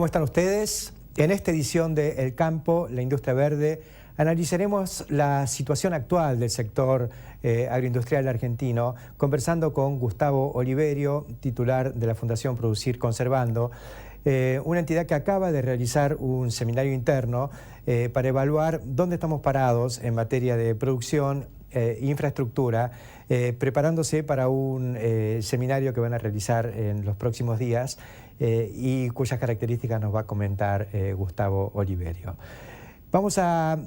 ¿Cómo están ustedes? En esta edición de El Campo, la Industria Verde, analizaremos la situación actual del sector agroindustrial argentino, conversando con Gustavo Oliverio, titular de la Fundación Producir Conservando, una entidad que acaba de realizar un seminario interno para evaluar dónde estamos parados en materia de producción, infraestructura, preparándose para un seminario que van a realizar en los próximos días y cuyas características nos va a comentar Gustavo Oliverio. Vamos a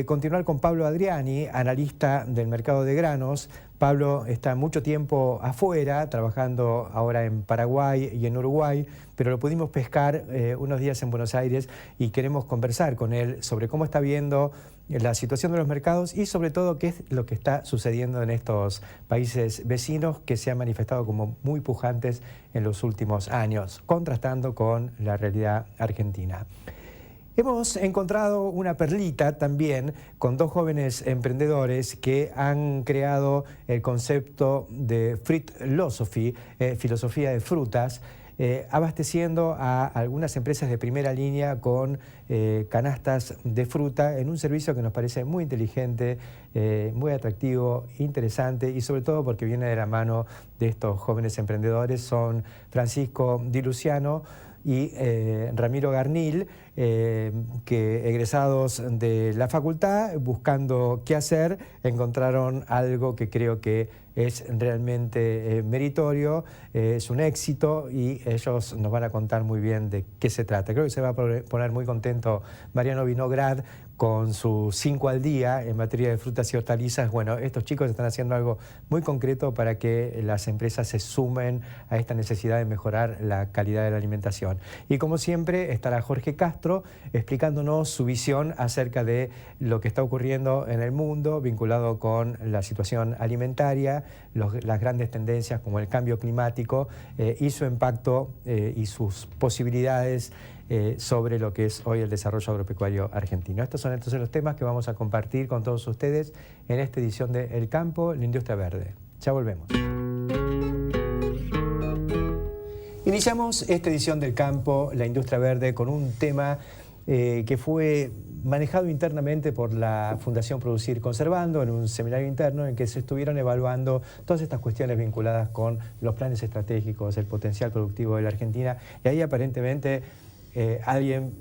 continuar con Pablo Adriani, analista del mercado de granos. Pablo está mucho tiempo afuera, trabajando ahora en Paraguay y en Uruguay, pero lo pudimos pescar unos días en Buenos Aires y queremos conversar con él sobre cómo está viendo la situación de los mercados y sobre todo qué es lo que está sucediendo en estos países vecinos que se han manifestado como muy pujantes en los últimos años, contrastando con la realidad argentina. Hemos encontrado una perlita también con dos jóvenes emprendedores que han creado el concepto de Fruitosophy, filosofía de frutas, abasteciendo a algunas empresas de primera línea con canastas de fruta en un servicio que nos parece muy inteligente, muy atractivo, interesante y sobre todo porque viene de la mano de estos jóvenes emprendedores. Son Francisco Di Luciano y Ramiro Garnil, que egresados de la facultad, buscando qué hacer, encontraron algo que creo que es realmente meritorio, es un éxito y ellos nos van a contar muy bien de qué se trata. Creo que se va a poner muy contento Mariano Vinograd con su 5 al día en materia de frutas y hortalizas. Bueno, estos chicos están haciendo algo muy concreto para que las empresas se sumen a esta necesidad de mejorar la calidad de la alimentación. Y como siempre estará Jorge Castro explicándonos su visión acerca de lo que está ocurriendo en el mundo vinculado con la situación alimentaria, las grandes tendencias como el cambio climático y su impacto y sus posibilidades sobre lo que es hoy el desarrollo agropecuario argentino. Estos son entonces los temas que vamos a compartir con todos ustedes en esta edición de El Campo, la Industria Verde. Ya volvemos. Iniciamos esta edición del Campo, la Industria Verde, con un tema que fue manejado internamente por la Fundación Producir Conservando en un seminario interno en que se estuvieron evaluando todas estas cuestiones vinculadas con los planes estratégicos, el potencial productivo de la Argentina, y ahí aparentemente alguien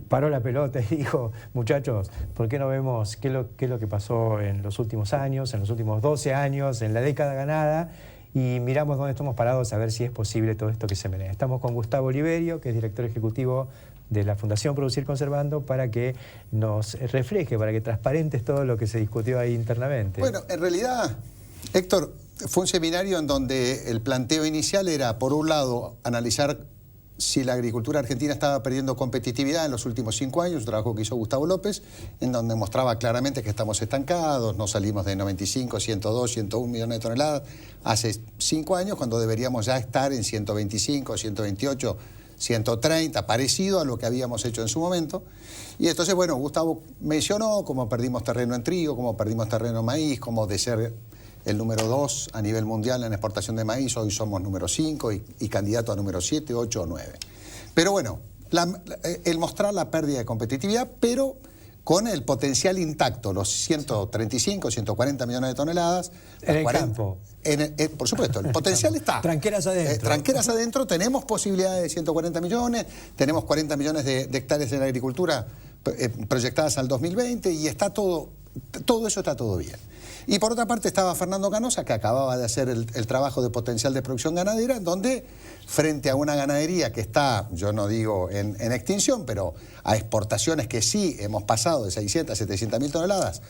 paró la pelota y dijo: muchachos, ¿por qué no vemos qué es lo que pasó en los últimos años, en los últimos 12 años, en la década ganada? Y miramos dónde estamos parados a ver si es posible todo esto que se menea. Estamos con Gustavo Oliverio, que es director ejecutivo de la Fundación Producir Conservando, para que nos refleje, para que transparentes todo lo que se discutió ahí internamente. Bueno, en realidad, Héctor, fue un seminario en donde el planteo inicial era, por un lado, analizar si la agricultura argentina estaba perdiendo competitividad en los últimos 5 años, un trabajo que hizo Gustavo López, en donde mostraba claramente que estamos estancados, no salimos de 95, 102, 101 millones de toneladas hace 5 años, cuando deberíamos ya estar en 125, 128, 130, parecido a lo que habíamos hecho en su momento. Y entonces, bueno, Gustavo mencionó cómo perdimos terreno en trigo, cómo perdimos terreno en maíz, cómo de ser el número 2 a nivel mundial en exportación de maíz, hoy somos número 5 y candidato a número 7, 8 o 9. Pero bueno, el mostrar la pérdida de competitividad, pero con el potencial intacto, los 135, 140 millones de toneladas. En el campo. Por supuesto, el potencial está. Tranqueras adentro. Tranqueras adentro, tenemos posibilidades de 140 millones, tenemos 40 millones de hectáreas en la agricultura proyectadas al 2020 y está todo eso está todo bien. Y por otra parte estaba Fernando Canosa, que acababa de hacer el trabajo de potencial de producción ganadera, donde frente a una ganadería que está, yo no digo en extinción, pero a exportaciones que sí hemos pasado de 600, 700 mil toneladas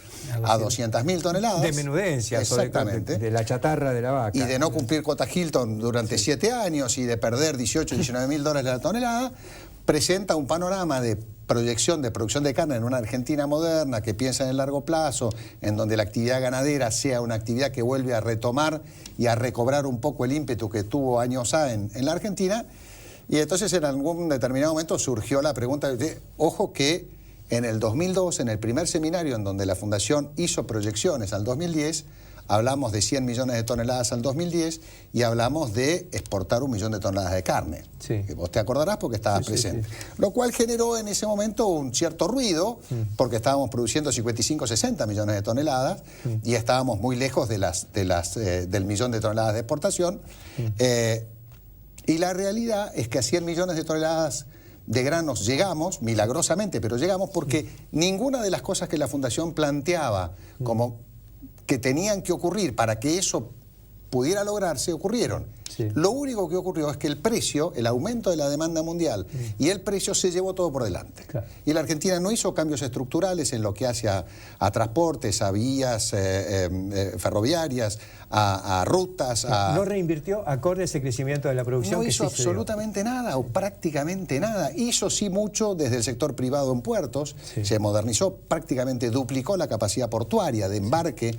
a 200 mil toneladas. De menudencia, exactamente. De la chatarra de la vaca. Y de no cumplir cuota Hilton durante 7 años y de perder 18, 19 mil dólares la tonelada, presenta un panorama de proyección de producción de carne en una Argentina moderna que piensa en el largo plazo, en donde la actividad ganadera sea una actividad que vuelve a retomar y a recobrar un poco el ímpetu que tuvo años A en la Argentina. Y entonces en algún determinado momento surgió la pregunta de, ojo que en el 2002, en el primer seminario en donde la Fundación hizo proyecciones al 2010, hablamos de 100 millones de toneladas al 2010 y hablamos de exportar 1 millón de toneladas de carne. Sí. Que vos te acordarás porque estabas presente. Sí. Lo cual generó en ese momento un cierto ruido, porque estábamos produciendo 55, 60 millones de toneladas y estábamos muy lejos del millón de toneladas de exportación. Y la realidad es que a 100 millones de toneladas de granos llegamos, milagrosamente, pero llegamos porque ninguna de las cosas que la Fundación planteaba como que tenían que ocurrir para que eso pudiera lograrse, ocurrieron. Sí. Lo único que ocurrió es que el precio, el aumento de la demanda mundial y el precio se llevó todo por delante. Claro. Y la Argentina no hizo cambios estructurales en lo que hace a transportes, a vías ferroviarias, a rutas. No reinvirtió acorde a ese crecimiento de la producción. No que hizo sí se dio. absolutamente nada o prácticamente nada. Hizo sí mucho desde el sector privado en puertos, se modernizó, prácticamente duplicó la capacidad portuaria de embarque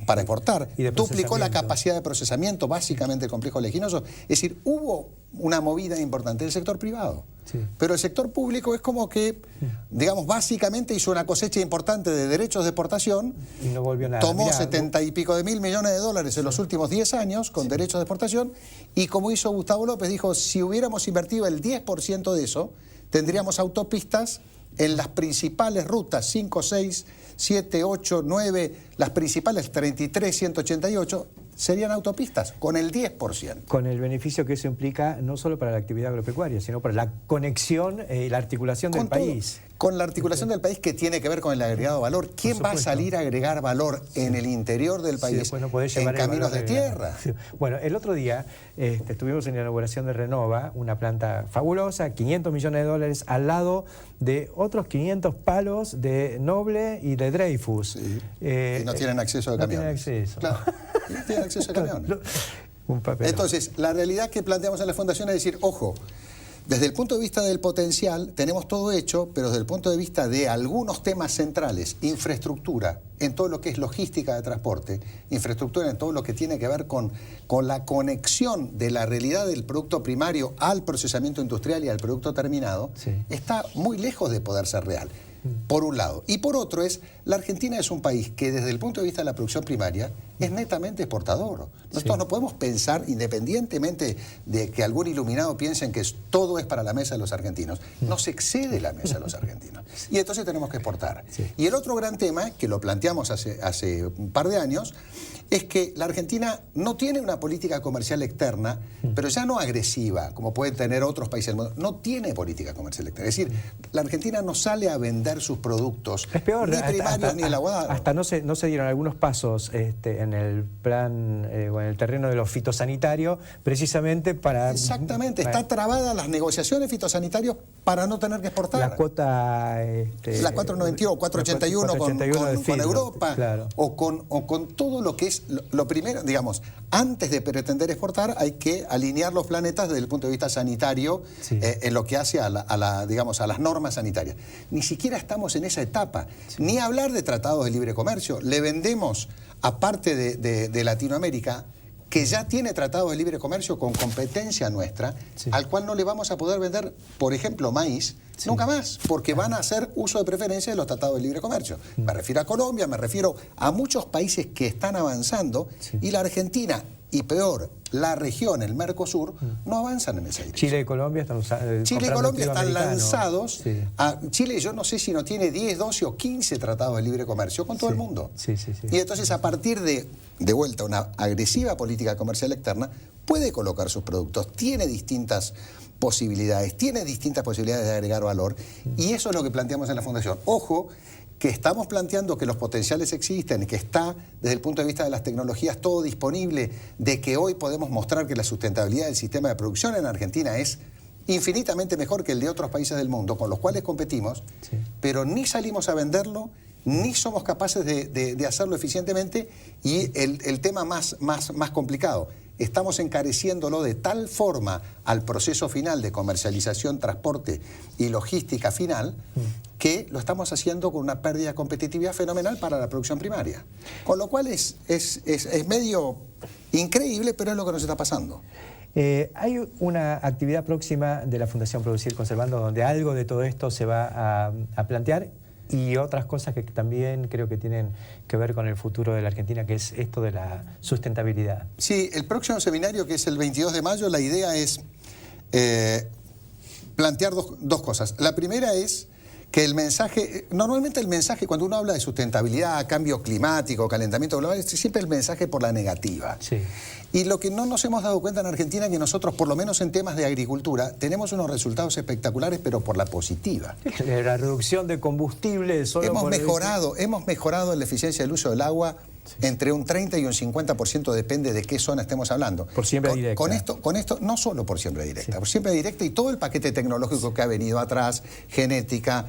para exportar, Y de duplicó la procesamiento. capacidad de procesamiento, básicamente el complejo leginoso. Es decir, hubo una movida importante del sector privado. Sí. Pero el sector público es como que, digamos, básicamente hizo una cosecha importante de derechos de exportación. Y no volvió nada. Tomó Mirá, 70 y pico de mil millones de dólares en los últimos 10 años con derechos de exportación. Y como hizo Gustavo López, dijo, si hubiéramos invertido el 10% de eso, tendríamos autopistas en las principales rutas, 5, 6, 7, 8, 9, las principales 33, 188, serían autopistas, con el 10%. Con el beneficio que eso implica no solo para la actividad agropecuaria, sino para la conexión y la articulación del país. Con la articulación del país que tiene que ver con el agregado valor. ¿Quién va a salir a agregar valor en el interior del país después no podés llevar en el caminos valor de tierra? Sí. Bueno, el otro día estuvimos en la inauguración de Renova, una planta fabulosa, 500 millones de dólares, al lado de otros 500 palos de Noble y de Dreyfus. Sí. Y no tienen acceso a camiones. No tienen acceso. Claro, no tienen acceso a camiones. Un papel. Entonces, la realidad que planteamos en la Fundación es decir, ojo, desde el punto de vista del potencial tenemos todo hecho, pero desde el punto de vista de algunos temas centrales, infraestructura, en todo lo que es logística de transporte, infraestructura en todo lo que tiene que ver con la conexión de la realidad del producto primario al procesamiento industrial y al producto terminado, está muy lejos de poder ser real. Por un lado. Y por otro la Argentina es un país que desde el punto de vista de la producción primaria es netamente exportador. Nosotros no podemos pensar, independientemente de que algún iluminado piense en que todo es para la mesa de los argentinos, no se excede la mesa de los argentinos. Y entonces tenemos que exportar. Y el otro gran tema, que lo planteamos hace un par de años, es que la Argentina no tiene una política comercial externa, pero ya no agresiva, como pueden tener otros países del mundo. No tiene política comercial externa. Es decir, la Argentina no sale a vender sus productos, es peor, ni primarios ni elaborados. Hasta no se dieron algunos pasos en el plan o en el terreno de lo fitosanitario, precisamente para... Exactamente, está trabada las negociaciones fitosanitarias para no tener que exportar. La cuota... la 491 o 481 con Europa, claro. o con todo lo que es lo primero, digamos, antes de pretender exportar hay que alinear los planetas desde el punto de vista sanitario en lo que hace a las normas sanitarias. Ni siquiera estamos en esa etapa, ni hablar de tratados de libre comercio. Le vendemos a parte de Latinoamérica que ya tiene tratados de libre comercio con competencia nuestra, al cual no le vamos a poder vender, por ejemplo, maíz, nunca más, porque van a hacer uso de preferencia de los tratados de libre comercio. Me refiero a Colombia, me refiero a muchos países que están avanzando y la Argentina, y peor, la región, el Mercosur, no avanzan en esa dirección. Chile y Colombia están Chile y Colombia están lanzados. Sí. Chile yo no sé si no tiene 10, 12 o 15 tratados de libre comercio con todo el mundo. Y entonces a partir de vuelta, una agresiva política comercial externa, puede colocar sus productos, tiene distintas posibilidades de agregar valor, y eso es lo que planteamos en la Fundación. Ojo, que estamos planteando que los potenciales existen, que está desde el punto de vista de las tecnologías todo disponible, de que hoy podemos mostrar que la sustentabilidad del sistema de producción en Argentina es infinitamente mejor que el de otros países del mundo con los cuales competimos, pero ni salimos a venderlo, ni somos capaces de hacerlo eficientemente, y el tema más complicado, estamos encareciéndolo de tal forma al proceso final de comercialización, transporte y logística final, que lo estamos haciendo con una pérdida de competitividad fenomenal para la producción primaria. Con lo cual es medio increíble, pero es lo que nos está pasando. Hay una actividad próxima de la Fundación Producir Conservando donde algo de todo esto se va a plantear. y otras cosas que también creo que tienen que ver con el futuro de la Argentina, que es esto de la sustentabilidad. Sí, el próximo seminario, que es el 22 de mayo, la idea es plantear dos cosas. La primera es que el mensaje, normalmente el mensaje cuando uno habla de sustentabilidad, cambio climático, calentamiento global, es siempre el mensaje por la negativa. Sí. Y lo que no nos hemos dado cuenta en Argentina es que nosotros, por lo menos en temas de agricultura, tenemos unos resultados espectaculares, pero por la positiva. La reducción de combustible solo hemos por mejorado la eficiencia del uso del agua entre un 30 y un 50%, depende de qué zona estemos hablando. Por siembra directa. Con esto, no solo por siembra directa, por siembra directa y todo el paquete tecnológico que ha venido atrás, genética,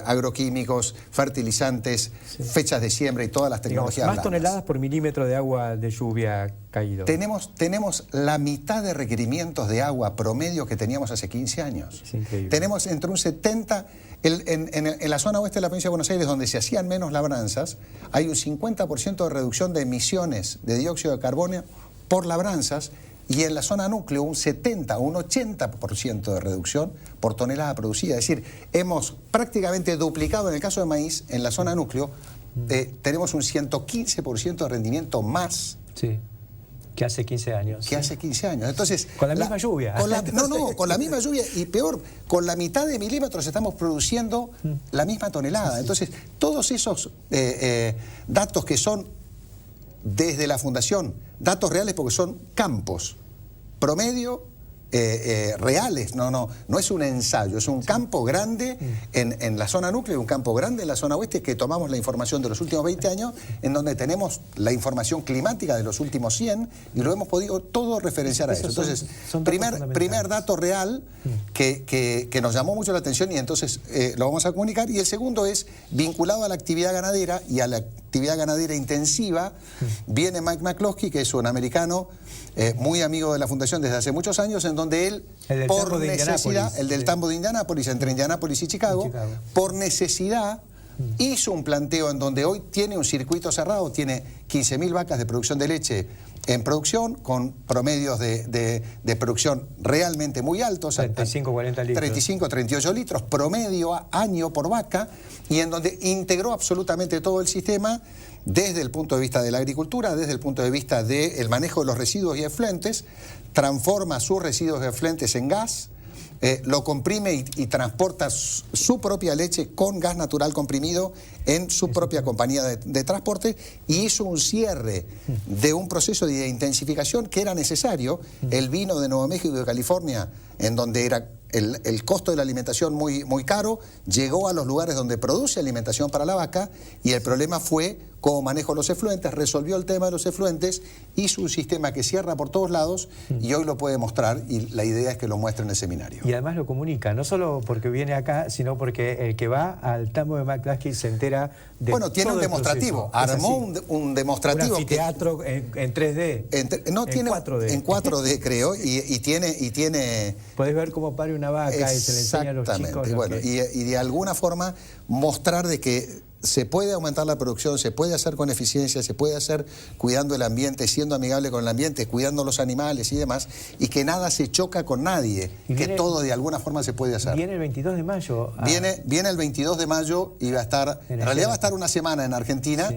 agroquímicos, fertilizantes, fechas de siembra y todas las tecnologías más blandas. toneladas por milímetro de agua de lluvia caído. Tenemos la mitad de requerimientos de agua promedio que teníamos hace 15 años. Es increíble. Tenemos entre un 70... En la zona oeste de la provincia de Buenos Aires, donde se hacían menos labranzas, hay un 50% de reducción de emisiones de dióxido de carbono por labranzas, y en la zona núcleo un 70 o un 80% de reducción por tonelada producida. Es decir, hemos prácticamente duplicado, en el caso de maíz, en la zona núcleo, tenemos un 115% de rendimiento más. Sí. Que hace 15 años. Que hace 15 años. Entonces, con la misma lluvia. Con la misma lluvia, y peor, con la mitad de milímetros estamos produciendo la misma tonelada. Entonces, todos esos datos que son desde la Fundación, datos reales porque son campos, promedio, reales, no es un ensayo, es un campo grande en la zona núcleo y un campo grande en la zona oeste, que tomamos la información de los últimos 20 años, en donde tenemos la información climática de los últimos 100 y lo hemos podido todo referenciar a eso. Entonces, primer dato real que nos llamó mucho la atención, y entonces lo vamos a comunicar. Y el segundo es vinculado a la actividad ganadera y a la actividad ganadera intensiva. Viene Mike McCloskey, que es un americano muy amigo de la Fundación desde hace muchos años, en donde él, por necesidad, el del tambo de Indianápolis, entre Indianápolis y Chicago, por necesidad, hizo un planteo en donde hoy tiene un circuito cerrado, tiene 15.000 vacas de producción de leche en producción, con promedios de producción realmente muy altos. 35, 40 litros. 35, 38 litros, promedio año por vaca, y en donde integró absolutamente todo el sistema, desde el punto de vista de la agricultura, desde el punto de vista del manejo de los residuos y efluentes, transforma sus residuos y efluentes en gas, lo comprime y transporta su propia leche con gas natural comprimido en su propia compañía de transporte, y hizo un cierre de un proceso de intensificación que era necesario. El vino de Nuevo México y de California, en donde era el costo de la alimentación muy caro, llegó a los lugares donde produce alimentación para la vaca, y el problema fue cómo manejo los efluentes. Resolvió el tema de los efluentes, hizo un sistema que cierra por todos lados, y hoy lo puede mostrar, y la idea es que lo muestre en el seminario. Y además lo comunica, no solo porque viene acá, sino porque el que va al tambo de McCloskey se entera de tiene un demostrativo, armó un demostrativo. Un anfiteatro en 3D, en 4D. En 4D creo, y tiene... Podés ver cómo pare una vaca y se le enseña a los chicos. Y de alguna forma mostrar de que se puede aumentar la producción, se puede hacer con eficiencia, se puede hacer cuidando el ambiente, siendo amigable con el ambiente, cuidando los animales y demás, y que nada se choca con nadie, que todo de alguna forma se puede hacer. Viene el 22 de mayo. Viene el 22 de mayo y va a estar, en realidad va a estar una semana en Argentina,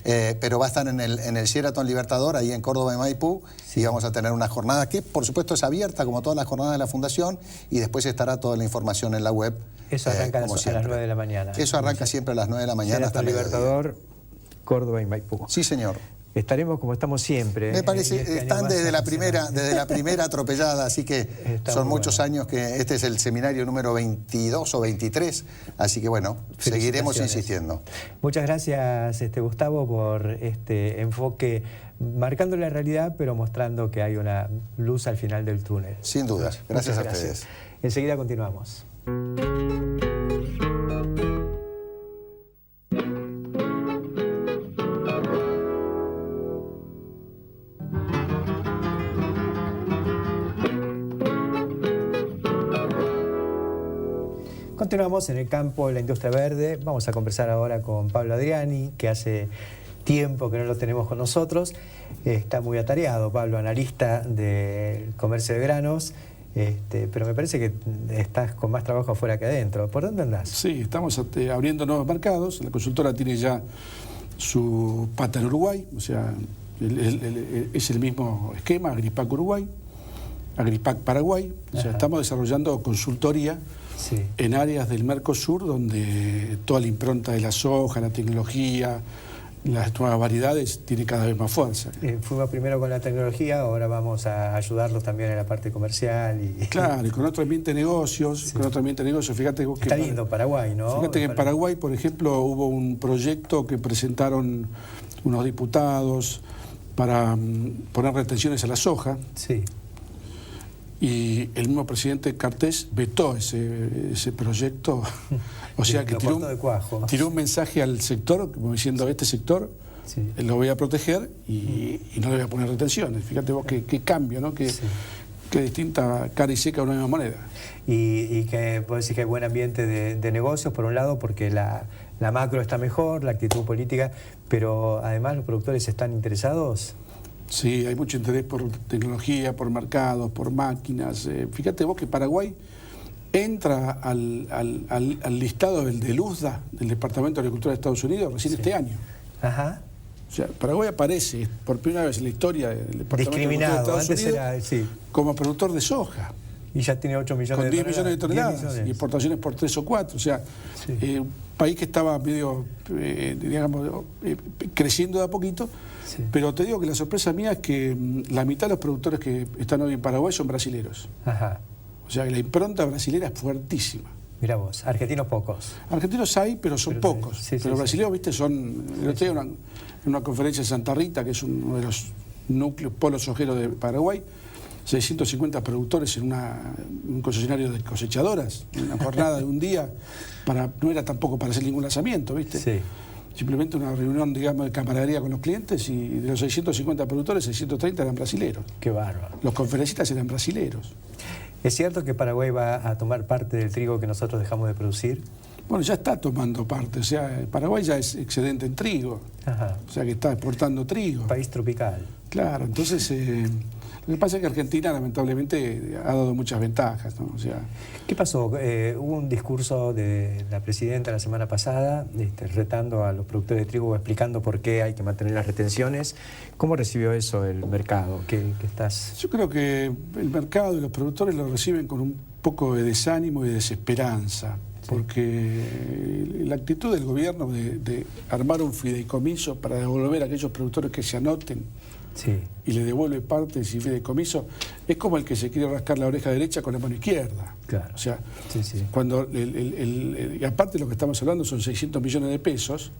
pero va a estar en el Sheraton Libertador, ahí en Córdoba y Maipú, y vamos a tener una jornada que por supuesto es abierta, como todas las jornadas de la Fundación, y después estará toda la información en la web. Eso arranca a las 9 de la mañana. Eso arranca siempre a las 9 de la mañana. Sheraton Libertador, Córdoba y Maipú. Sí, señor. Estaremos como estamos siempre. Me parece, están desde la primera atropellada, así que son muchos años que este es el seminario número 22 o 23, así que bueno, seguiremos insistiendo. Muchas gracias, Gustavo, por este enfoque marcando la realidad, pero mostrando que hay una luz al final del túnel. Sin duda. Gracias a ustedes. Enseguida continuamos. Continuamos en el campo de la industria verde. Vamos a conversar ahora con Pablo Adriani, que hace tiempo que no lo tenemos con nosotros. Está muy atareado, Pablo, analista del comercio de granos, pero me parece que estás con más trabajo afuera que adentro. ¿Por dónde andás? Sí, estamos abriendo nuevos mercados. La consultora tiene ya su pata en Uruguay, o sea, es el mismo esquema, Agripac Uruguay, Agripac Paraguay. O sea, estamos desarrollando consultoría en áreas del Mercosur donde toda la impronta de la soja, la tecnología, las nuevas variedades tiene cada vez más fuerza. Fuimos primero con la tecnología, ahora vamos a ayudarlos también en la parte comercial. Claro, y con otro ambiente de negocios, fíjate que... Está lindo Paraguay, ¿no? Fíjate que en Paraguay, por ejemplo, hubo un proyecto que presentaron unos diputados para poner retenciones a la soja. Sí. Y el mismo presidente Cartés vetó ese proyecto. O sea que tiró un mensaje al sector, como diciendo, este sector lo voy a proteger y no le voy a poner retenciones. Fíjate vos qué cambio, ¿no? Qué distinta cara y seca una misma moneda. Y que puedo decir que hay buen ambiente de negocios, por un lado, porque la macro está mejor, la actitud política, pero además los productores están interesados. Sí, hay mucho interés por tecnología, por mercados, por máquinas. Fíjate vos que Paraguay entra al listado del USDA, del Departamento de Agricultura de Estados Unidos, recién este año. Ajá. O sea, Paraguay aparece por primera vez en la historia del Departamento de Agricultura de Estados Unidos como productor de soja. Y ya tiene 8 millones con de 10 toneladas. millones de toneladas y exportaciones por 3 o 4. O sea, un país que estaba medio, digamos, creciendo de a poquito. Sí. Pero te digo que la sorpresa mía es que la mitad de los productores que están hoy en Paraguay son brasileros. Ajá. O sea, que la impronta brasilera es fuertísima. Mira vos, argentinos pocos. Argentinos hay, pero son pocos. Pero brasileños, viste, son... El otro día en una conferencia en Santa Rita, que es uno de los núcleos, polos sojeros de Paraguay, 650 productores en un concesionario de cosechadoras, una jornada de un día, no era tampoco para hacer ningún lanzamiento, ¿viste? Sí. Simplemente una reunión, digamos, de camaradería con los clientes, y de los 650 productores, 630 eran brasileros. Qué bárbaro. Los conferencistas eran brasileros. ¿Es cierto que Paraguay va a tomar parte del trigo que nosotros dejamos de producir? Bueno, ya está tomando parte. O sea, Paraguay ya es excedente en trigo. Ajá. O sea, que está exportando trigo. País tropical. Claro, entonces... lo que pasa es que Argentina, lamentablemente, ha dado muchas ventajas, ¿no? O sea, ¿qué pasó? Hubo un discurso de la presidenta la semana pasada, retando a los productores de trigo, explicando por qué hay que mantener las retenciones. ¿Cómo recibió eso el mercado? Yo creo que el mercado y los productores lo reciben con un poco de desánimo y de desesperanza, porque la actitud del gobierno de armar un fideicomiso para devolver a aquellos productores que se anoten y le devuelve partes y fideicomiso, es como el que se quiere rascar la oreja derecha con la mano izquierda. Claro. O sea, cuando y aparte lo que estamos hablando son 600 millones de pesos,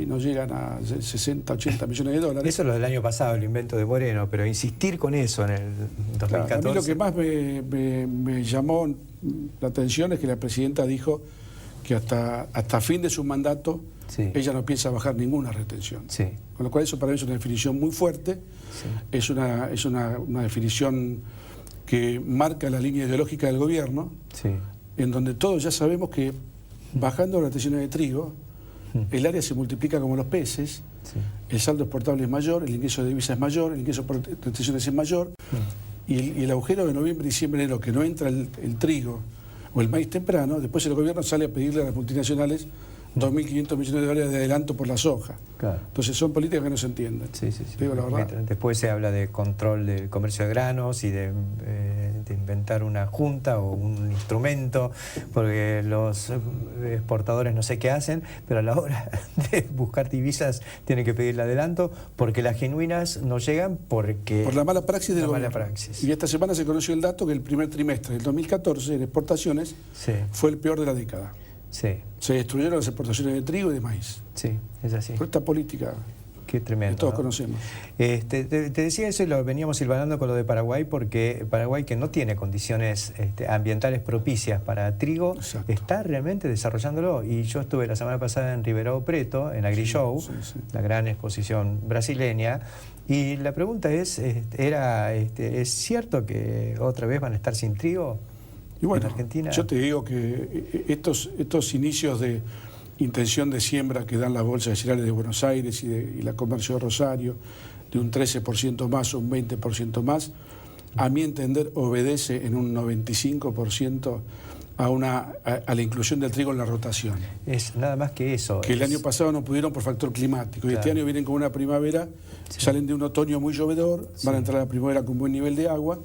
no llegan a 60, 80 millones de dólares. Eso es lo del año pasado, el invento de Moreno, pero insistir con eso en el 2014... Claro, a mí lo que más me llamó la atención es que la presidenta dijo que hasta fin de su mandato ella no piensa bajar ninguna retención. Con lo cual eso para mí es una definición muy fuerte, es una definición que marca la línea ideológica del gobierno, en donde todos ya sabemos que bajando las retenciones de trigo, el área se multiplica como los peces, el saldo exportable es mayor, el ingreso de divisa es mayor, el ingreso por retenciones es mayor, y el agujero de noviembre, diciembre, enero, que no entra el trigo o el maíz temprano, después el gobierno sale a pedirle a las multinacionales 2.500 millones de dólares de adelanto por la soja. Claro. Entonces son políticas que no se entienden. Te digo la verdad. Después se habla de control del comercio de granos y de inventar una junta o un instrumento, porque los exportadores no sé qué hacen, pero a la hora de buscar divisas tienen que pedirle adelanto, porque las genuinas no llegan por la mala praxis del gobierno. Praxis. Y esta semana se conoció el dato que el primer trimestre del 2014 en exportaciones fue el peor de la década. Se destruyeron las exportaciones de trigo y de maíz. Sí, es así. Por esta política Qué tremendo, que todos conocemos. Te decía eso y lo veníamos silvanando con lo de Paraguay, porque Paraguay, que no tiene condiciones ambientales propicias para trigo, está realmente desarrollándolo. Y yo estuve la semana pasada en Ribeirão Preto, en AgriShow, la gran exposición brasileña, y la pregunta es, ¿es cierto que otra vez van a estar sin trigo? Y bueno, en Argentina. Yo te digo que estos inicios de intención de siembra que dan las bolsas de cereales de Buenos Aires y la Comercio de Rosario, de un 13% más o un 20% más, a mi entender, obedece en un 95% a la inclusión del trigo en la rotación. Es nada más que eso. Que el año pasado no pudieron por factor climático. Y este año vienen con una primavera, salen de un otoño muy llovedor, van a entrar a la primavera con buen nivel de agua.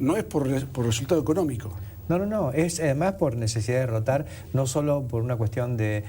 No es por resultado económico. No, es además por necesidad de rotar, no solo por una cuestión de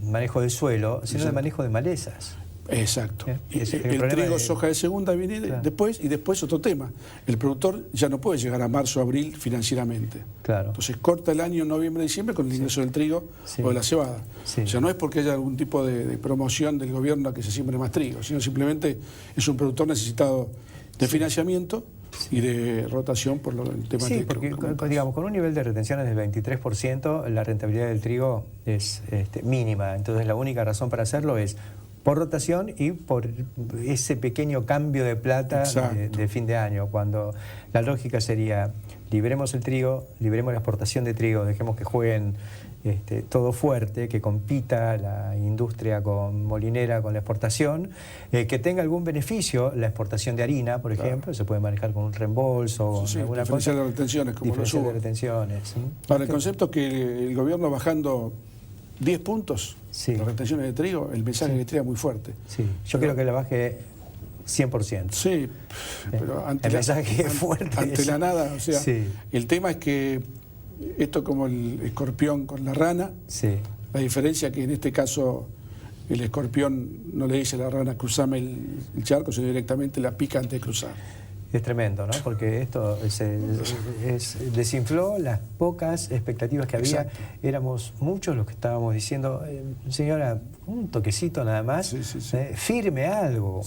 manejo del suelo, sino de manejo de malezas. Exacto. El trigo, soja de segunda viene después, y después otro tema. El productor ya no puede llegar a marzo, abril financieramente. Entonces corta el año noviembre, diciembre con el ingreso del trigo o de la cebada. O sea, no es porque haya algún tipo de promoción del gobierno a que se siembre más trigo, sino simplemente es un productor necesitado de financiamiento y de rotación por el tema del trigo. Porque digamos, con un nivel de retenciones del 23%, la rentabilidad del trigo es mínima. Entonces la única razón para hacerlo es por rotación y por ese pequeño cambio de plata de fin de año, cuando la lógica sería liberemos el trigo, liberemos la exportación de trigo, dejemos que jueguen todo fuerte, que compita la industria molinera con la exportación, que tenga algún beneficio la exportación de harina, por ejemplo, se puede manejar con un reembolso o alguna cosa. Diferencial de retenciones, como lo subo. Para el concepto es que el gobierno bajando 10 puntos las retenciones de trigo, el mensaje que trae muy fuerte. Yo creo que la baje 100%. Sí, pero ante la nada, o sea, el tema es que esto como el escorpión con la rana, la diferencia que en este caso el escorpión no le dice a la rana cruzame el charco, sino directamente la pica antes de cruzar. Es tremendo, ¿no? Porque esto desinfló las pocas expectativas que había. Éramos muchos los que estábamos diciendo, señora, un toquecito nada más, firme algo.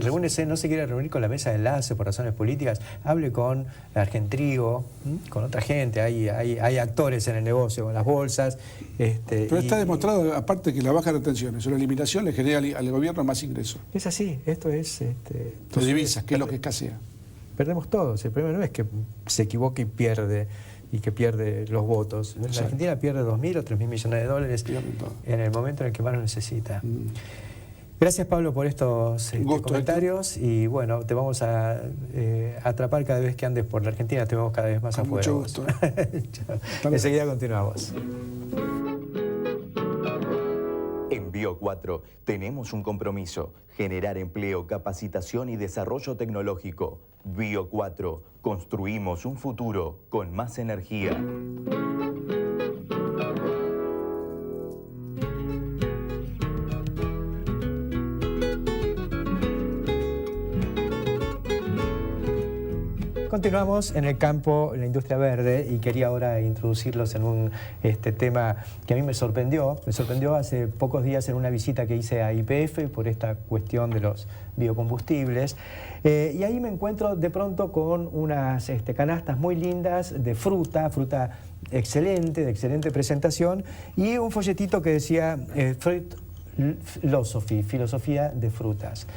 Reúnese, no se quiere reunir con la mesa de enlace por razones políticas, hable con Argentrigo, con otra gente, hay actores en el negocio, con las bolsas. Pero está demostrado, aparte que la baja de retenciones o la eliminación le genera al gobierno más ingresos. Es así, esto es... Las divisas, que es lo que escasea. Perdemos todos. El problema no es que se equivoque y que pierde los votos. La Argentina pierde 2.000 o 3.000 millones de dólares en el momento en el que más lo necesita. Gracias, Pablo, por estos comentarios. Y bueno, te vamos a atrapar cada vez que andes por la Argentina, te vemos cada vez más afuera. Mucho gusto. Enseguida continuamos. En Bio4 tenemos un compromiso: generar empleo, capacitación y desarrollo tecnológico. Bio4, construimos un futuro con más energía. Continuamos en el campo, en la industria verde, y quería ahora introducirlos en un tema que a mí me sorprendió hace pocos días en una visita que hice a YPF por esta cuestión de los biocombustibles, y ahí me encuentro de pronto con unas canastas muy lindas de fruta excelente, de excelente presentación, y un folletito que decía Fruit Philosophy, filosofía de frutas.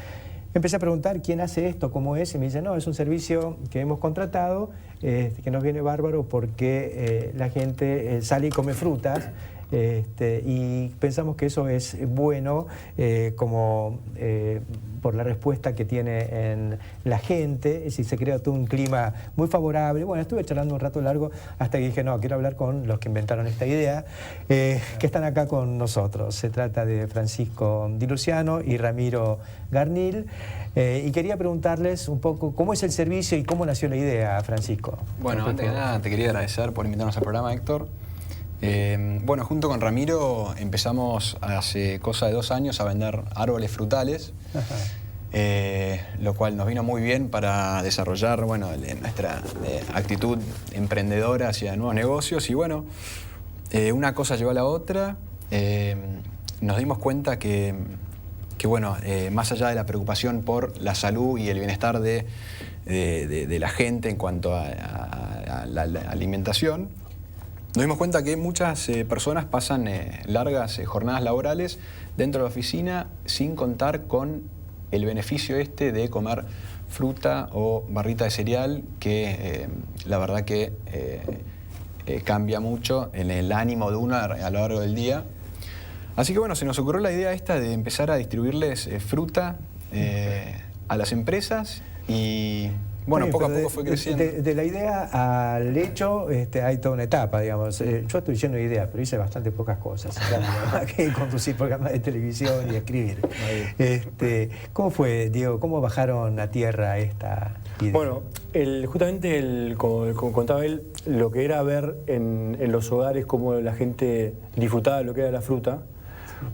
Empecé a preguntar quién hace esto, cómo es, y me dice, no, es un servicio que hemos contratado, que nos viene bárbaro porque la gente sale y come frutas, y pensamos que eso es bueno por la respuesta que tiene en la gente, es decir, se crea todo un clima muy favorable. Bueno, estuve charlando un rato largo hasta que dije, no, quiero hablar con los que inventaron esta idea, que están acá con nosotros. Se trata de Francisco Di Luciano y Ramiro Garnil, y quería preguntarles un poco cómo es el servicio y cómo nació la idea, Francisco. Bueno, antes que nada te quería agradecer por invitarnos al programa, Héctor. Bueno, junto con Ramiro empezamos hace cosa de 2 años a vender árboles frutales, lo cual nos vino muy bien para desarrollar nuestra actitud emprendedora hacia nuevos negocios. Y bueno, una cosa llevó a la otra. Nos dimos cuenta que más allá de la preocupación por la salud y el bienestar de la gente en cuanto a la alimentación, nos dimos cuenta que muchas personas pasan largas jornadas laborales dentro de la oficina sin contar con el beneficio de comer fruta o barrita de cereal, que la verdad que cambia mucho en el ánimo de uno a lo largo del día. Así que bueno, se nos ocurrió la idea de empezar a distribuirles fruta a las empresas, y Bueno, poco a poco fue creciendo. De la idea al hecho hay toda una etapa, digamos. Yo estoy lleno de ideas, pero hice bastante pocas cosas. Que conducir programas de televisión y escribir. ¿Cómo fue, Diego? ¿Cómo bajaron a tierra esta idea? Bueno, justamente, como contaba él, lo que era ver en los hogares cómo la gente disfrutaba de lo que era la fruta,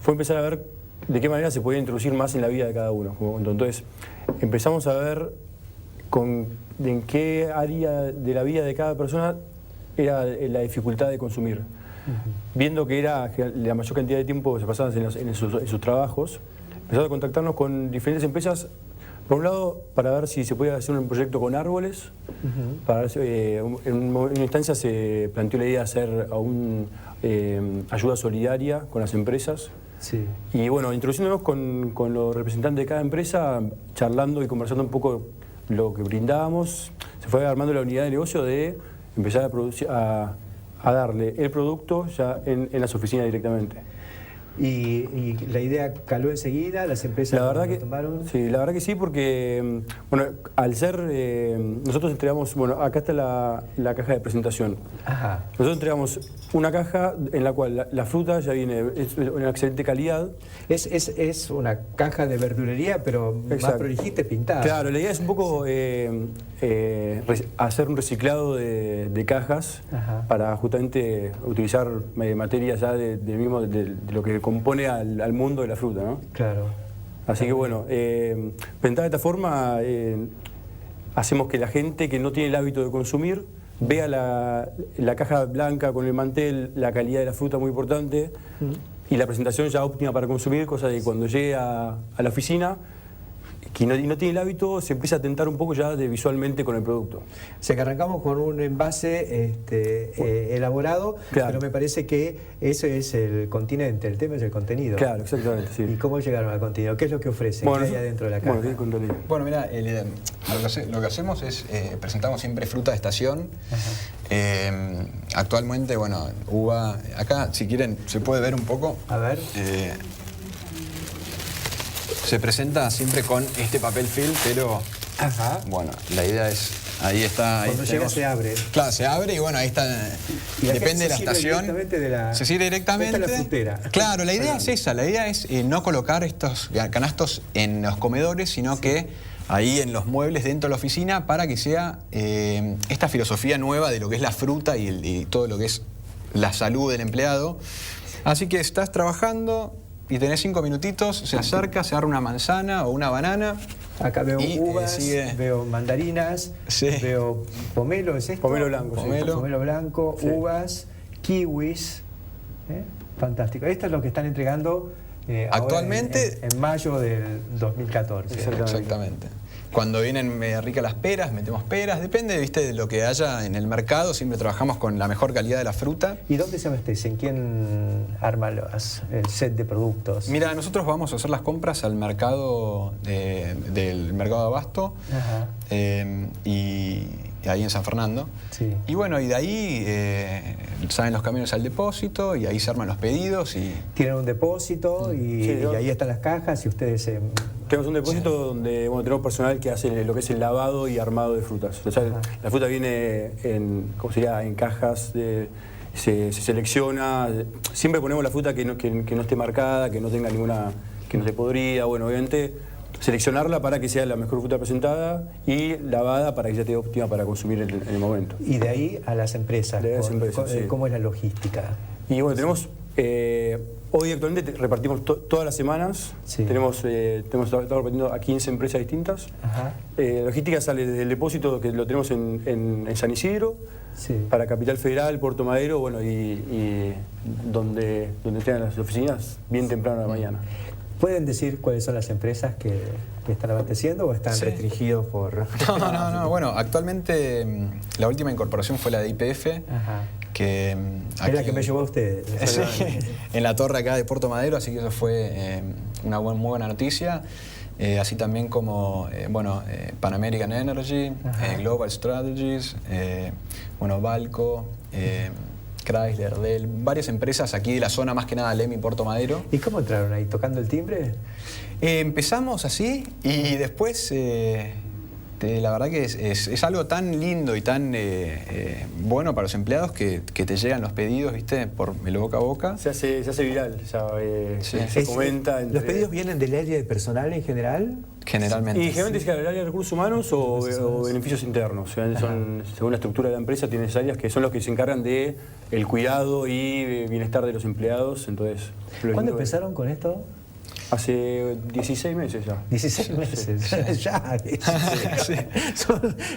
fue empezar a ver de qué manera se podía introducir más en la vida de cada uno. Entonces, empezamos a ver en qué área de la vida de cada persona era la dificultad de consumir. Viendo que era la mayor cantidad de tiempo que se pasaban en sus trabajos, empezamos a contactarnos con diferentes empresas, por un lado, para ver si se podía hacer un proyecto con árboles. En una instancia se planteó la idea de hacer ayuda solidaria con las empresas. Sí. Y bueno, introduciéndonos con los representantes de cada empresa, charlando y conversando un poco lo que brindábamos, se fue armando la unidad de negocio de empezar a producir, a darle el producto ya en las oficinas directamente. ¿Y la idea caló enseguida? ¿Las empresas lo tomaron? Sí, la verdad que sí, porque bueno, al ser, nosotros entregamos, bueno, acá está la caja de presentación. Ajá. Nosotros entregamos una caja en la cual la fruta ya viene, es una excelente calidad. Es una caja de verdulería, pero Exacto. más prolijita, pintada. Claro, la idea es un poco hacer un reciclado de cajas. Ajá. Para justamente utilizar materia ya de lo que compone al mundo de la fruta, ¿no? Claro. Así que bueno, pensada de esta forma, hacemos que la gente que no tiene el hábito de consumir vea la caja blanca con el mantel, la calidad de la fruta muy importante, y la presentación ya óptima para consumir, cosa de que cuando llegue a la oficina, que no tiene el hábito, se empieza a tentar un poco ya visualmente con el producto. O sea que arrancamos con un envase elaborado, claro. Pero me parece que ese es el continente, el tema es el contenido. Claro, exactamente, sí. ¿Y cómo llegaron al contenido? ¿Qué es lo que ofrecen? Bueno, ¿Qué hay adentro de la caja? Bueno, mira, lo que hacemos es, presentamos siempre fruta de estación. Actualmente, bueno, uva, acá si quieren se puede ver un poco. A ver. Se presenta siempre con este papel film, pero ajá. Bueno, la idea es, ahí está. Cuando llega se abre. Claro, se abre y bueno, ahí está, depende de la estación. Se sirve directamente. Esta es la frutera. Claro, la idea es esa, la idea es no colocar estos canastos en los comedores, sino que ahí en los muebles dentro de la oficina, para que sea esta filosofía nueva de lo que es la fruta y todo lo que es la salud del empleado. Así que estás trabajando y tenés 5 minutitos, se acerca, se agarra una manzana o una banana. Acá veo uvas, veo mandarinas, sí. Veo pomelo, ¿es esto? Pomelo blanco, pomelo blanco, sí. Uvas, kiwis. Fantástico. Esto es lo que están entregando actualmente en mayo del 2014. Exactamente. Cuando vienen ricas las peras, metemos peras. Depende, viste, de lo que haya en el mercado. Siempre trabajamos con la mejor calidad de la fruta. ¿Y dónde se abastecen? ¿Quién arma el set de productos? Mira, nosotros vamos a hacer las compras al mercado del mercado de abasto. Ajá. Y ahí en San Fernando. Sí. Y bueno, y de ahí salen los camiones al depósito y ahí se arman los pedidos. Tienen un depósito y ahí están las cajas y ustedes... Tenemos un depósito donde tenemos personal que hace lo que es el lavado y armado de frutas. O sea, la fruta viene en cajas, se selecciona. Siempre ponemos la fruta que no esté marcada, que no tenga ninguna, que no se podrida. Bueno, obviamente seleccionarla para que sea la mejor fruta presentada y lavada para que ya esté óptima para consumir en el momento. Y de ahí a las empresas, ¿cómo es la logística? Y bueno, tenemos... hoy actualmente repartimos todas las semanas. Sí. Estamos repartiendo a 15 empresas distintas. La logística sale desde el depósito que lo tenemos en San Isidro, sí. Para Capital Federal, Puerto Madero, bueno, y donde estén las oficinas bien temprano de la mañana. ¿Pueden decir cuáles son las empresas que están abasteciendo o están restringidos por...? No. Bueno, actualmente la última incorporación fue la de YPF. Ajá. Que aquí, es la que me llevó a ustedes. Sí, en la torre acá de Puerto Madero, así que eso fue una muy buena noticia. Así también como Pan American Energy, Global Strategies, Balco, Chrysler, Dell, varias empresas aquí de la zona, más que nada Lem y Puerto Madero. ¿Y cómo entraron ahí? ¿Tocando el timbre? Empezamos así y después La verdad que es algo tan lindo y tan bueno para los empleados que te llegan los pedidos, ¿viste? Por el boca a boca. Se hace viral, se comenta. ¿Los pedidos vienen del área de personal en general? Generalmente. Y generalmente es el área de recursos humanos o beneficios internos. Son, según la estructura de la empresa, tienes áreas que son los que se encargan de el cuidado y bienestar de los empleados. Entonces, ¿cuándo empezaron con esto? Hace 16 meses ya. 16 meses, ya. Sí.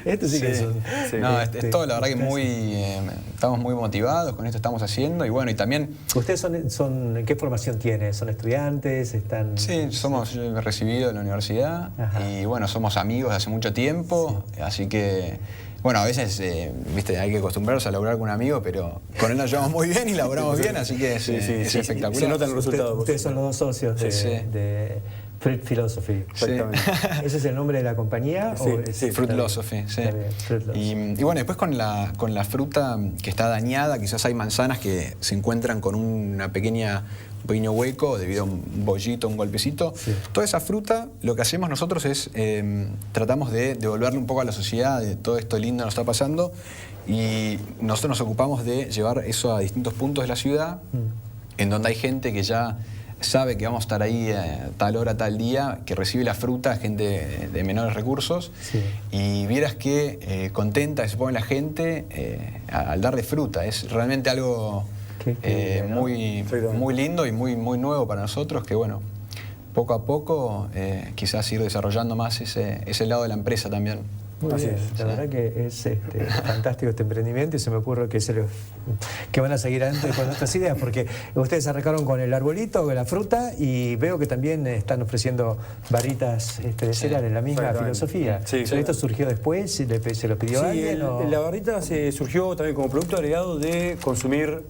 Esto sí que son. Sí. No, es todo, la verdad que estamos muy motivados con esto, estamos haciendo y bueno, y también... ¿Ustedes son qué formación tienen? ¿Son estudiantes? ¿Están...? Sí, yo me he recibido de la universidad. Ajá. Y bueno, somos amigos de hace mucho tiempo, así que... Bueno, a veces, viste, hay que acostumbrarse a laburar con un amigo, pero con él nos llevamos muy bien y laburamos bien, así que es espectacular. Se notan los resultados. Ustedes son los dos socios de Fruit Philosophy. Exactamente. ¿Ese es el nombre de la compañía? Sí, Fruit Philosophy, sí. Y bueno, después con la fruta que está dañada, quizás hay manzanas que se encuentran con un pequeño hueco debido a un bollito, un golpecito. Sí. Toda esa fruta, lo que hacemos nosotros es tratamos de devolverle un poco a la sociedad de todo esto lindo que nos está pasando y nosotros nos ocupamos de llevar eso a distintos puntos de la ciudad en donde hay gente que ya sabe que vamos a estar ahí tal hora, tal día, que recibe la fruta, gente de menores recursos, sí. Y vieras que contenta que se pone la gente al darle fruta. Es realmente algo muy lindo y muy nuevo para nosotros, que bueno, poco a poco quizás ir desarrollando más ese lado de la empresa también. Muy bien, la verdad que es fantástico este emprendimiento y se me ocurre que van a seguir adelante con otras ideas, porque ustedes arrancaron con el arbolito, con la fruta, y veo que también están ofreciendo barritas de cereal en la misma filosofía. Sí, ¿esto surgió después? ¿Se lo pidió alguien? La barrita surgió también como producto agregado de consumir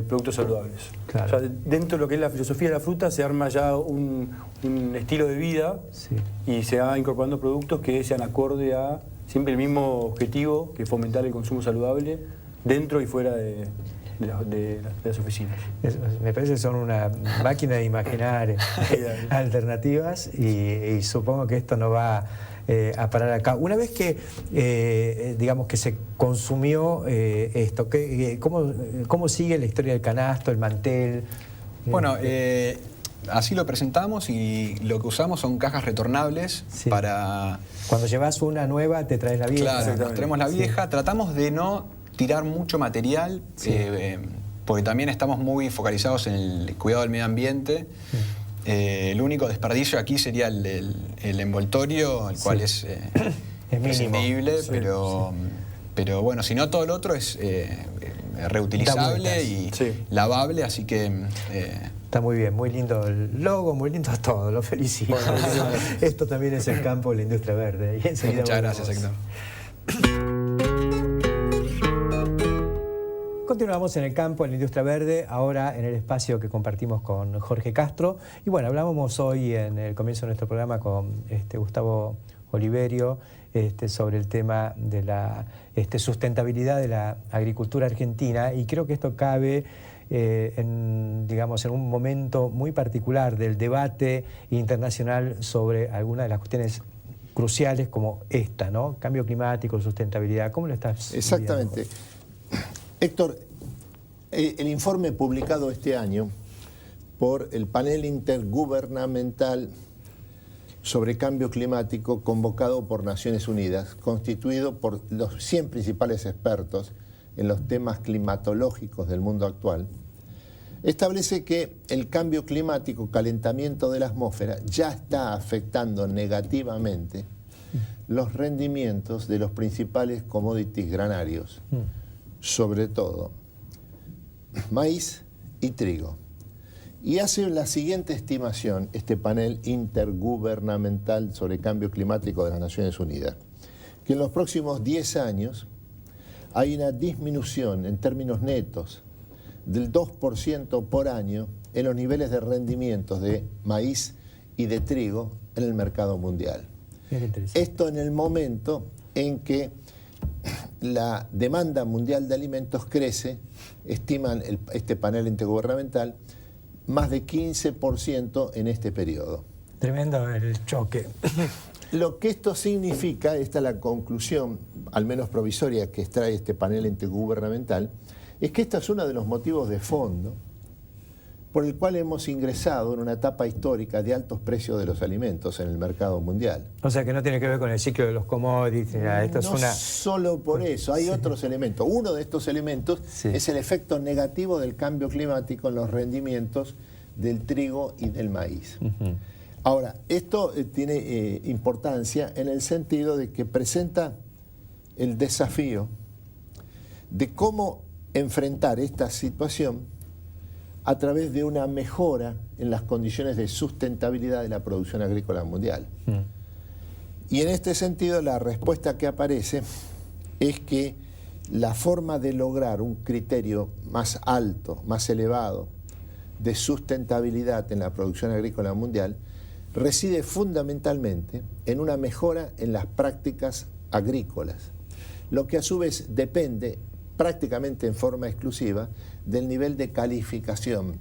productos saludables. Claro. O sea, dentro de lo que es la filosofía de la fruta se arma ya un estilo de vida, sí. Y se va incorporando productos que sean acorde a siempre el mismo objetivo, que es fomentar el consumo saludable dentro y fuera de las oficinas. Me parece que son una máquina de imaginar alternativas y supongo que esto no va a parar acá. Una vez que, digamos, que se consumió esto, ¿cómo sigue la historia del canasto, el mantel? Bueno, así lo presentamos y lo que usamos son cajas retornables, sí. Para... Cuando llevas una nueva te traes la vieja. Claro, nos traemos la vieja, sí. Tratamos de no tirar mucho material, sí. Porque también estamos muy focalizados en el cuidado del medio ambiente. Sí. El único desperdicio aquí sería el envoltorio, el cual sí. Es prescindible, sí. Pero bueno, si no, todo lo otro es reutilizable y sí. Lavable, así que... Está muy bien, muy lindo el logo, muy lindo todo, lo felicito. Bueno, esto también es el campo de la industria verde. Y muchas gracias, Héctor. Continuamos en el campo de la industria verde, ahora en el espacio que compartimos con Jorge Castro. Y bueno, hablábamos hoy en el comienzo de nuestro programa con Gustavo Oliverio sobre el tema de la sustentabilidad de la agricultura argentina, y creo que esto cabe digamos, en un momento muy particular del debate internacional sobre algunas de las cuestiones cruciales como esta, ¿no? Cambio climático, sustentabilidad. ¿Cómo lo estás viendo? Exactamente. Héctor, el informe publicado este año por el panel intergubernamental sobre cambio climático convocado por Naciones Unidas, constituido por los 100 principales expertos en los temas climatológicos del mundo actual, establece que el cambio climático, calentamiento de la atmósfera, ya está afectando negativamente los rendimientos de los principales commodities granarios, sobre todo maíz y trigo. Y hace la siguiente estimación, este panel intergubernamental sobre cambio climático de las Naciones Unidas, que en los próximos 10 años hay una disminución en términos netos del 2% por año en los niveles de rendimientos de maíz y de trigo en el mercado mundial. Esto en el momento en que la demanda mundial de alimentos crece, estiman este panel intergubernamental, más de 15% en este periodo. Tremendo el choque. Lo que esto significa, esta es la conclusión, al menos provisoria, que extrae este panel intergubernamental, es que este es uno de los motivos de fondo por el cual hemos ingresado en una etapa histórica de altos precios de los alimentos en el mercado mundial. O sea que no tiene que ver con el ciclo de los commodities, nada. Esto no es solo por eso, hay otros elementos. Uno de estos elementos es el efecto negativo del cambio climático en los rendimientos del trigo y del maíz. Ahora, esto tiene importancia en el sentido de que presenta el desafío de cómo enfrentar esta situación a través de una mejora en las condiciones de sustentabilidad de la producción agrícola mundial. Y en este sentido, la respuesta que aparece es que la forma de lograr un criterio más alto, más elevado, de sustentabilidad en la producción agrícola mundial, reside fundamentalmente en una mejora en las prácticas agrícolas, lo que a su vez depende prácticamente en forma exclusiva del nivel de calificación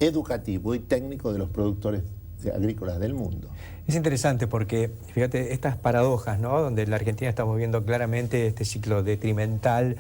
educativo y técnico de los productores agrícolas del mundo. Es interesante porque, fíjate, estas paradojas, ¿no? Donde en la Argentina estamos viendo claramente este ciclo detrimental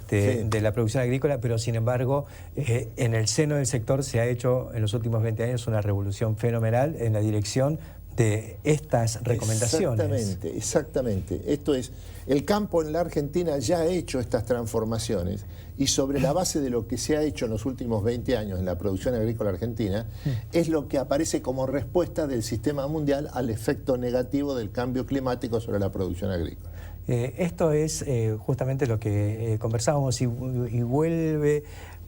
de la producción agrícola, pero sin embargo, en el seno del sector se ha hecho en los últimos 20 años una revolución fenomenal en la dirección de estas recomendaciones. Exactamente. Esto es, el campo en la Argentina ya ha hecho estas transformaciones y sobre la base de lo que se ha hecho en los últimos 20 años en la producción agrícola argentina, es lo que aparece como respuesta del sistema mundial al efecto negativo del cambio climático sobre la producción agrícola. Esto es justamente lo que conversábamos y vuelve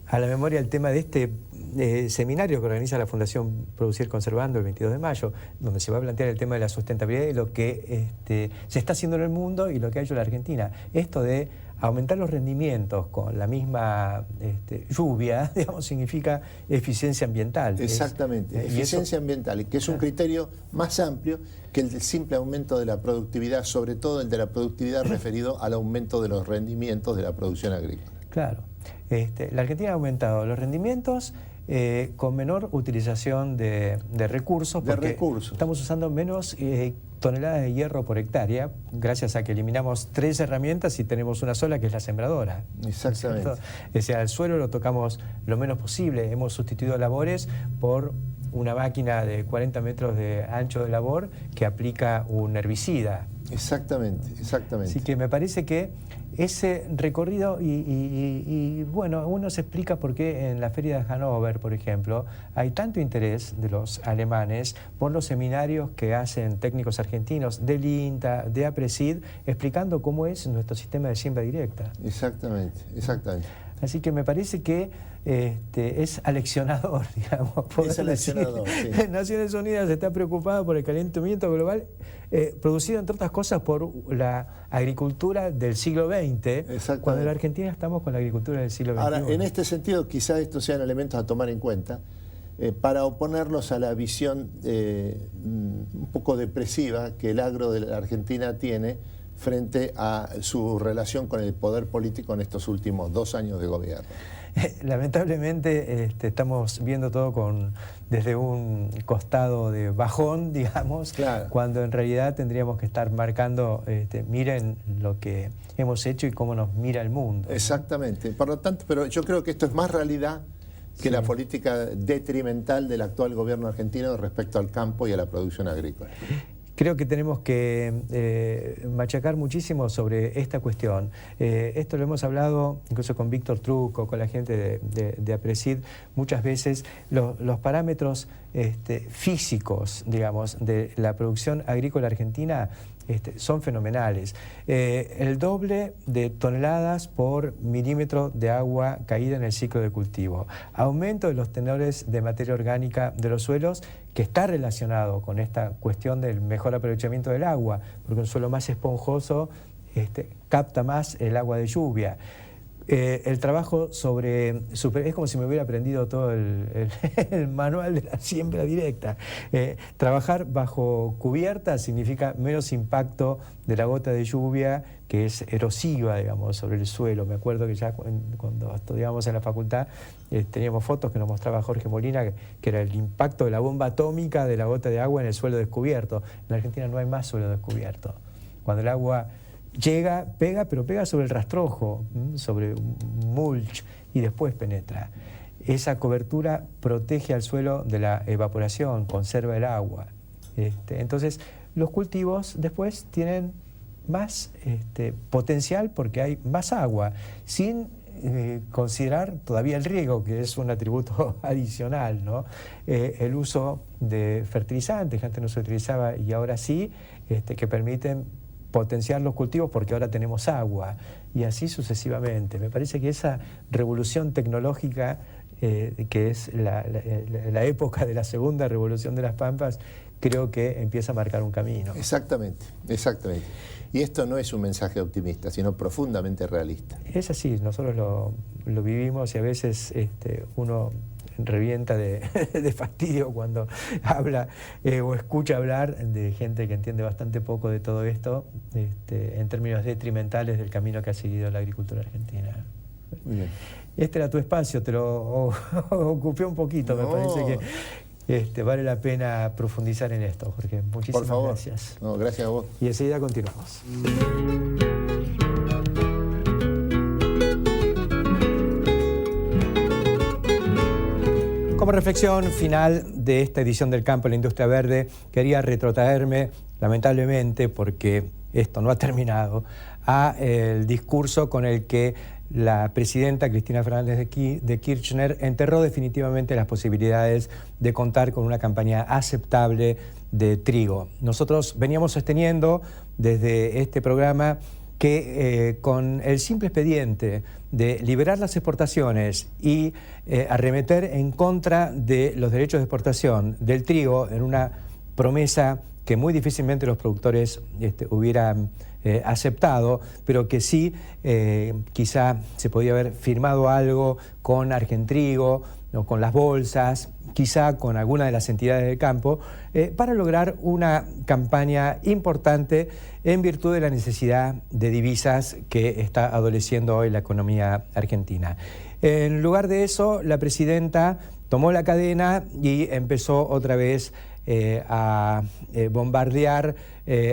a la memoria el tema de este seminario que organiza la Fundación Producir Conservando el 22 de mayo, donde se va a plantear el tema de la sustentabilidad y lo que se está haciendo en el mundo y lo que ha hecho la Argentina. Esto de aumentar los rendimientos con la misma lluvia, digamos, significa eficiencia ambiental. Exactamente, eficiencia ambiental, que es un criterio más amplio que el del simple aumento de la productividad, sobre todo el de la productividad referido al aumento de los rendimientos de la producción agrícola. Claro. La Argentina ha aumentado los rendimientos con menor utilización de recursos, porque estamos usando menos toneladas de hierro por hectárea, gracias a que eliminamos 3 herramientas y tenemos una sola, que es la sembradora. Exactamente. O sea, el suelo lo tocamos lo menos posible. Hemos sustituido labores por una máquina de 40 metros de ancho de labor que aplica un herbicida. Exactamente, exactamente. Así que me parece que ese recorrido, y bueno, uno se explica por qué en la Feria de Hannover, por ejemplo, hay tanto interés de los alemanes por los seminarios que hacen técnicos argentinos del INTA, de APRESID, explicando cómo es nuestro sistema de siembra directa. Exactamente, exactamente. Así que me parece que es aleccionador, digamos. Es aleccionador, sí. Naciones Unidas está preocupada por el calentamiento global, producido entre otras cosas por la agricultura del siglo XX, cuando en la Argentina estamos con la agricultura del siglo XXI. Ahora, en este sentido, quizás estos sean elementos a tomar en cuenta para oponerlos a la visión un poco depresiva que el agro de la Argentina tiene frente a su relación con el poder político en estos últimos 2 años de gobierno. Lamentablemente estamos viendo todo desde un costado de bajón, digamos, claro, cuando en realidad tendríamos que estar marcando, miren lo que hemos hecho y cómo nos mira el mundo. Exactamente. Por lo tanto, pero yo creo que esto es más realidad que la política detrimental del actual gobierno argentino respecto al campo y a la producción agrícola. Creo que tenemos que machacar muchísimo sobre esta cuestión. Esto lo hemos hablado incluso con Víctor Trucco, con la gente de APRESID, muchas veces. Los parámetros físicos, digamos, de la producción agrícola argentina son fenomenales. El doble de toneladas por milímetro de agua caída en el ciclo de cultivo. Aumento de los tenores de materia orgánica de los suelos, que está relacionado con esta cuestión del mejor aprovechamiento del agua, porque un suelo más esponjoso capta más el agua de lluvia. El trabajo es como si me hubiera aprendido todo el manual de la siembra directa. Trabajar bajo cubierta significa menos impacto de la gota de lluvia, que es erosiva, digamos, sobre el suelo. Me acuerdo que ya cuando estudiábamos en la facultad teníamos fotos que nos mostraba Jorge Molina, que era el impacto de la bomba atómica de la gota de agua en el suelo descubierto. En Argentina no hay más suelo descubierto. Cuando el agua llega, pega, pero pega sobre el rastrojo, sobre un mulch, y después penetra. Esa cobertura protege al suelo de la evaporación, conserva el agua. Entonces, los cultivos después tienen más potencial porque hay más agua, sin considerar todavía el riego, que es un atributo adicional, ¿no? El uso de fertilizantes, que antes no se utilizaba y ahora sí, que permiten potenciar los cultivos porque ahora tenemos agua, y así sucesivamente. Me parece que esa revolución tecnológica, que es la época de la segunda revolución de las Pampas, creo que empieza a marcar un camino. Exactamente, exactamente. Y esto no es un mensaje optimista, sino profundamente realista. Es así, nosotros lo vivimos, y a veces uno revienta de fastidio cuando habla o escucha hablar de gente que entiende bastante poco de todo esto, en términos detrimentales del camino que ha seguido la agricultura argentina. Muy bien. Este era tu espacio, te lo ocupé un poquito, me parece que vale la pena profundizar en esto, Jorge. Muchísimas gracias. No, gracias a vos. Y enseguida continuamos. Como reflexión final de esta edición del Campo en la Industria Verde, quería retrotraerme, lamentablemente, porque esto no ha terminado, a el discurso con el que la presidenta Cristina Fernández de Kirchner enterró definitivamente las posibilidades de contar con una campaña aceptable de trigo. Nosotros veníamos sosteniendo desde este programa que con el simple expediente de liberar las exportaciones y arremeter en contra de los derechos de exportación del trigo, en una promesa que muy difícilmente los productores hubieran aceptado, pero que sí quizá se podía haber firmado algo con Argentrigo, o con las bolsas, quizá con alguna de las entidades del campo, para lograr una campaña importante en virtud de la necesidad de divisas que está adoleciendo hoy la economía argentina. En lugar de eso, la presidenta tomó la cadena y empezó otra vez a bombardear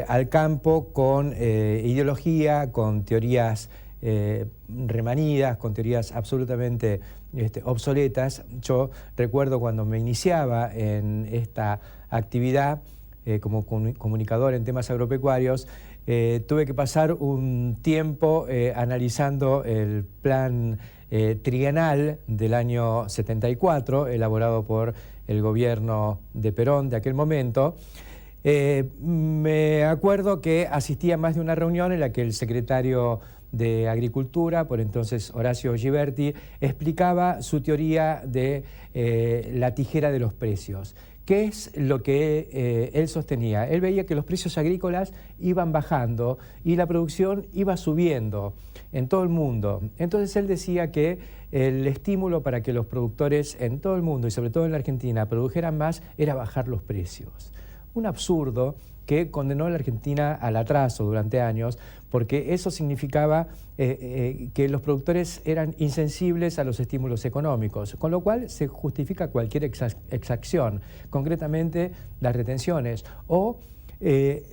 al campo con ideología, con teorías remanidas, con teorías absolutamente obsoletas. Yo recuerdo cuando me iniciaba en esta actividad como comunicador en temas agropecuarios, tuve que pasar un tiempo analizando el plan trienal del año 74, elaborado por el gobierno de Perón de aquel momento. Me acuerdo que asistí a más de una reunión en la que el secretario de Agricultura, por entonces Horacio Giberti, explicaba su teoría de la tijera de los precios. ¿Qué es lo que él sostenía? Él veía que los precios agrícolas iban bajando y la producción iba subiendo en todo el mundo. Entonces él decía que el estímulo para que los productores en todo el mundo, y sobre todo en la Argentina, produjeran más era bajar los precios. Un absurdo que condenó a la Argentina al atraso durante años, porque eso significaba que los productores eran insensibles a los estímulos económicos, con lo cual se justifica cualquier exacción, concretamente las retenciones o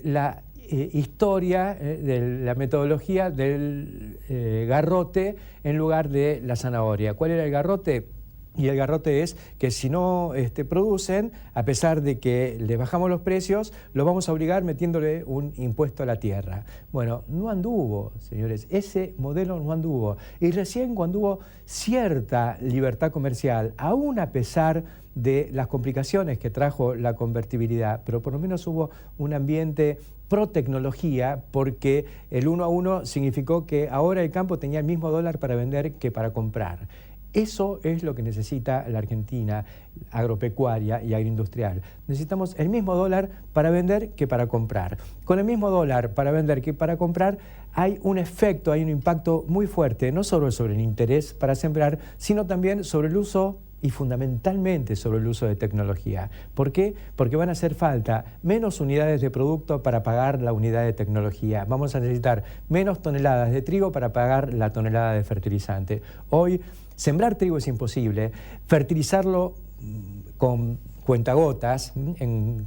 la historia de la metodología del garrote en lugar de la zanahoria. ¿Cuál era el garrote? Y el garrote es que si no producen, a pesar de que les bajamos los precios, los vamos a obligar metiéndole un impuesto a la tierra. Bueno, no anduvo, señores, ese modelo no anduvo. Y recién cuando hubo cierta libertad comercial, aún a pesar de las complicaciones que trajo la convertibilidad, pero por lo menos hubo un ambiente pro tecnología, porque el 1 a 1 significó que ahora el campo tenía el mismo dólar para vender que para comprar. Eso es lo que necesita la Argentina agropecuaria y agroindustrial. Necesitamos el mismo dólar para vender que para comprar. Con el mismo dólar para vender que para comprar hay un efecto, hay un impacto muy fuerte, no solo sobre el interés para sembrar, sino también sobre el uso y fundamentalmente sobre el uso de tecnología. ¿Por qué? Porque van a hacer falta menos unidades de producto para pagar la unidad de tecnología. Vamos a necesitar menos toneladas de trigo para pagar la tonelada de fertilizante. Hoy, sembrar trigo es imposible. Fertilizarlo con cuentagotas, en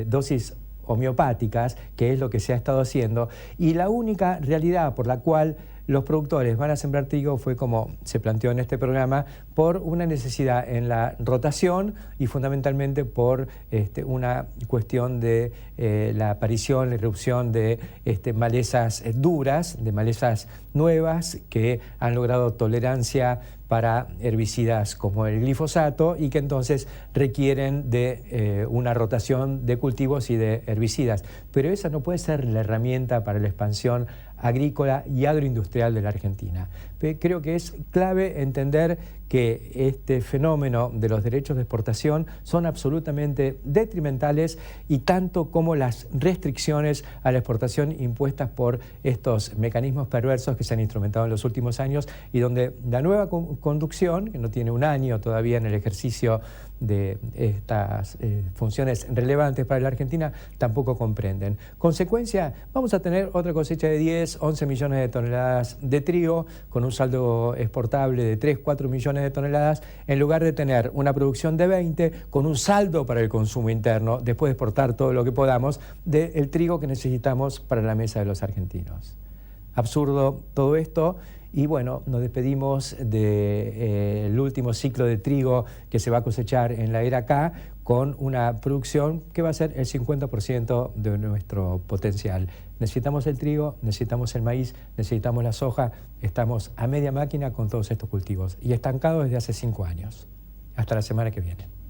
dosis homeopáticas, que es lo que se ha estado haciendo, y la única realidad por la cual los productores van a sembrar trigo fue, como se planteó en este programa, por una necesidad en la rotación y fundamentalmente por una cuestión de la aparición, la irrupción de malezas duras, de malezas nuevas que han logrado tolerancia para herbicidas como el glifosato y que entonces requieren de una rotación de cultivos y de herbicidas. Pero esa no puede ser la herramienta para la expansión agrícola y agroindustrial de la Argentina. Creo que es clave entender que este fenómeno de los derechos de exportación son absolutamente detrimentales, y tanto como las restricciones a la exportación impuestas por estos mecanismos perversos que se han instrumentado en los últimos años, y donde la nueva conducción, que no tiene un año todavía en el ejercicio de estas funciones relevantes para la Argentina, tampoco comprenden. Consecuencia, vamos a tener otra cosecha de 10, 11 millones de toneladas de trigo, con un saldo exportable de 3, 4 millones de toneladas, en lugar de tener una producción de 20, con un saldo para el consumo interno, después de exportar todo lo que podamos, del trigo que necesitamos para la mesa de los argentinos. Absurdo todo esto. Y bueno, nos despedimos del último ciclo de trigo que se va a cosechar en la era K, con una producción que va a ser el 50% de nuestro potencial. Necesitamos el trigo, necesitamos el maíz, necesitamos la soja. Estamos a media máquina con todos estos cultivos y estancados desde hace 5 años. Hasta la semana que viene.